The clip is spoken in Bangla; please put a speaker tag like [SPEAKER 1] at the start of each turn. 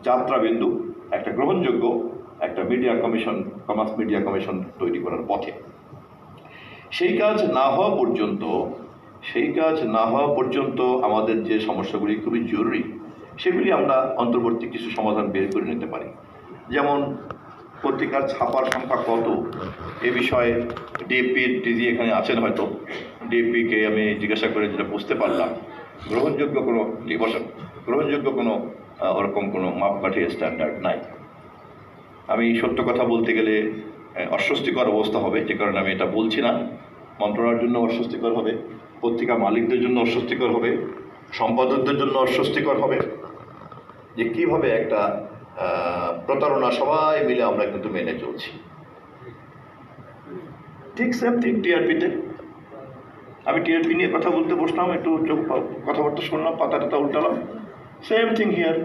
[SPEAKER 1] যাত্রাবিন্দু একটা গ্রহণযোগ্য একটা media commission, commerce media commission তৈরি করার পথে। সেই কাজ না হওয়া পর্যন্ত আমাদের যে সমস্যাগুলি খুবই জরুরি সেগুলি আমরা অন্তর্বর্তী কিছু সমাধান বের করে নিতে পারি। যেমন পত্রিকার ছাপার সংখ্যা কত এ বিষয়ে ডিজি এখানে আছেন, হয়তো ডিএপিকে আমি জিজ্ঞাসা করে যেটা বুঝতে পারলাম, গ্রহণযোগ্য কোনো ওরকম কোনো মাপকাঠি স্ট্যান্ডার্ড নাই। আমি সত্য কথা বলতে গেলে অস্বস্তিকর অবস্থা হবে, যে কারণে আমি এটা বলছি না। মন্ত্রণালয়ের জন্য অস্বস্তিকর হবে, পত্রিকা মালিকদের জন্য অস্বস্তিকর হবে, সম্পাদকদের জন্য অস্বস্তিকর হবে, যে কীভাবে একটা প্রতারণা সবাই মিলে আমরা কিন্তু মেনে চলছি। ঠিক সেম থিং টিআরপিতে। আমি টিআরপি নিয়ে কথা বলতে বসলাম, একটু কথাবার্তা শুনলাম, পাতা উল্টালাম, সেম থিং হিয়ার।